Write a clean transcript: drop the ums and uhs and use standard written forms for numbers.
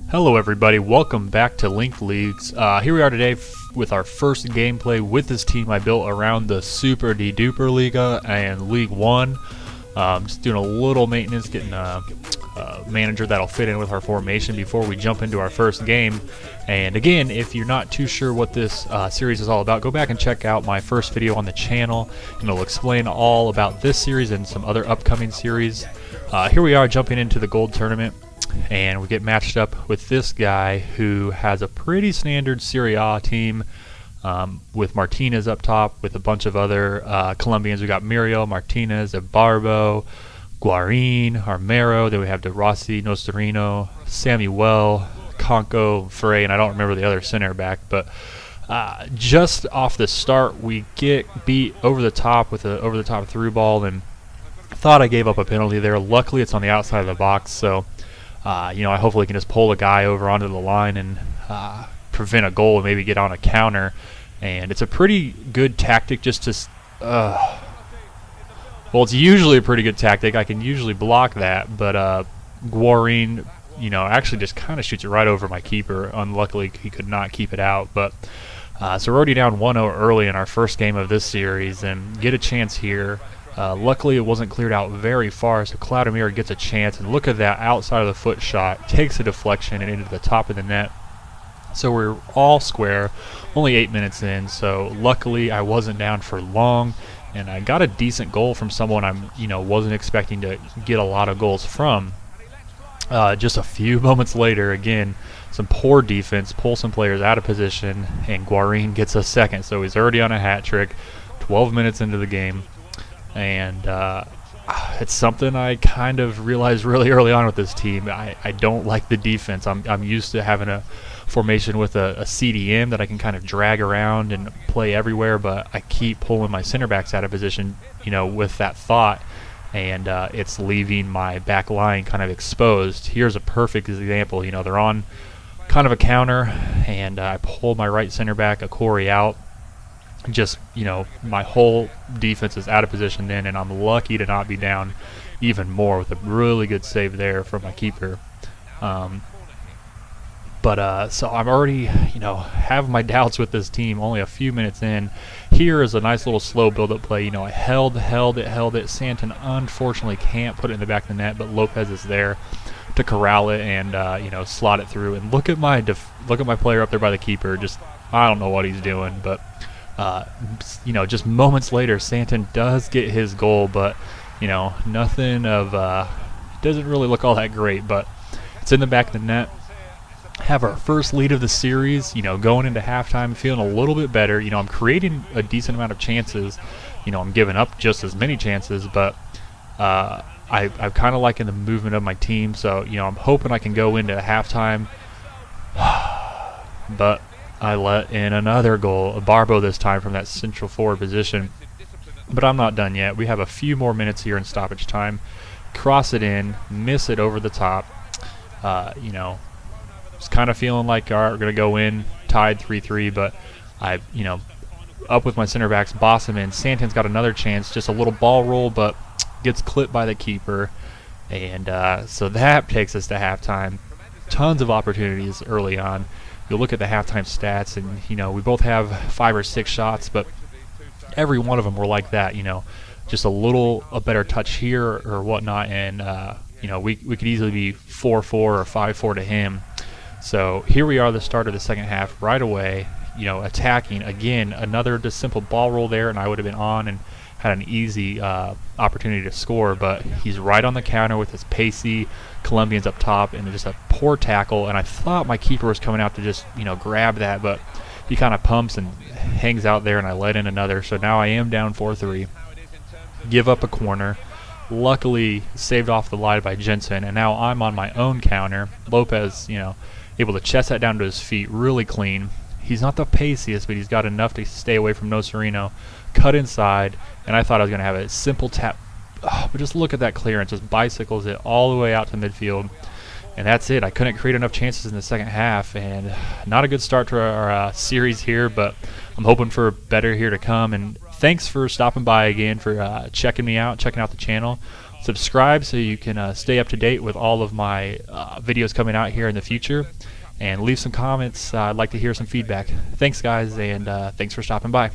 Hello everybody, welcome back to Leagues. Here we are today with our first gameplay with this team I built around the Superliga and League 1. Just doing a little maintenance, getting a manager that'll fit in with our formation before we jump into our first game. And again, if you're not too sure what this series is all about, go back and check out my first video on the channel, and it'll explain all about this series and some other upcoming series. Here we are jumping into the gold tournament, and we get matched up with this guy who has a pretty standard Serie A team, with Martinez up top with a bunch of other Colombians. We got Muriel, Martinez, Barbo, Guarin, Armero. Then we have De Rossi, Nocerino, Samuel, Conco, Frey, and I don't remember the other center back. But just off the start, we get beat over the top with an over-the-top through ball, and I thought I gave up a penalty there. Luckily, it's on the outside of the box, so I hopefully can just pull a guy over onto the line and prevent a goal and maybe get on a counter. And it's a pretty good tactic just to well, it's usually a pretty good tactic. I can usually block that, but Guarin, actually just kind of shoots it right over my keeper. Unluckily, he could not keep it out. But so we're already down 1-0 early in our first game of this series and get a chance here. Luckily, it wasn't cleared out very far, so Cloudomir gets a chance, and look at that outside of the foot shot, takes a deflection and into the top of the net. So we're all square, only 8 minutes in, so luckily I wasn't down for long, and I got a decent goal from someone I wasn't expecting to get a lot of goals from. Just a few moments later, again, some poor defense, pull some players out of position, and Guarin gets a second, so he's already on a hat trick, 12 minutes into the game. And it's something I kind of realized really early on with this team. I don't like the defense. I'm used to having a formation with a CDM that I can kind of drag around and play everywhere, but I keep pulling my center backs out of position, with that thought, and it's leaving my back line kind of exposed. Here's a perfect example. They're on kind of a counter, and I pull my right center back, Akori, out. Just, my whole defense is out of position then, and I'm lucky to not be down even more with a really good save there from my keeper. So I'm already, have my doubts with this team only a few minutes in. Here is a nice little slow build-up play. I held it. Santon unfortunately can't put it in the back of the net, but Lopez is there to corral it and, slot it through. And look at my player up there by the keeper. Just, I don't know what he's doing, but just moments later, Santon does get his goal, but nothing of doesn't really look all that great. But it's in the back of the net. Have our first lead of the series. Going into halftime, feeling a little bit better. I'm creating a decent amount of chances. I'm giving up just as many chances, but I'm kind of liking the movement of my team. So I'm hoping I can go into halftime, but I let in another goal, Barbo this time from that central forward position. But I'm not done yet. We have a few more minutes here in stoppage time. Cross it in, miss it over the top. Just kind of feeling like, all right, we're going to go in, tied 3-3, but I, up with my center backs, boss him in. Santon's got another chance, just a little ball roll, but gets clipped by the keeper. And so that takes us to halftime. Tons of opportunities early on. You'll look at the halftime stats, and we both have 5 or 6 shots, but every one of them were like that. Just a better touch here or whatnot, and we could easily be 4-4 or 5-4 to him. So here we are, the start of the second half, right away. Attacking again, another just simple ball roll there, and I would have been on and had an easy opportunity to score, but he's right on the counter with his pacey Colombians up top, and just a poor tackle. And I thought my keeper was coming out to just grab that, but he kind of pumps and hangs out there, and I let in another. So now I am down 4-3. Give up a corner. Luckily saved off the line by Jensen, and now I'm on my own counter. Lopez, able to chest that down to his feet really clean. He's not the paciest, but he's got enough to stay away from Nocerino. Cut inside, and I thought I was going to have a simple tap. But just look at that clearance. Just bicycles it all the way out to midfield. And that's it. I couldn't create enough chances in the second half, and not a good start to our series here, but I'm hoping for better here to come. And thanks for stopping by again, for checking me out, checking out the channel. subscribe so you can stay up to date with all of my videos coming out here in the future, and leave some comments. I'd like to hear some feedback. Thanks, guys, and thanks for stopping by.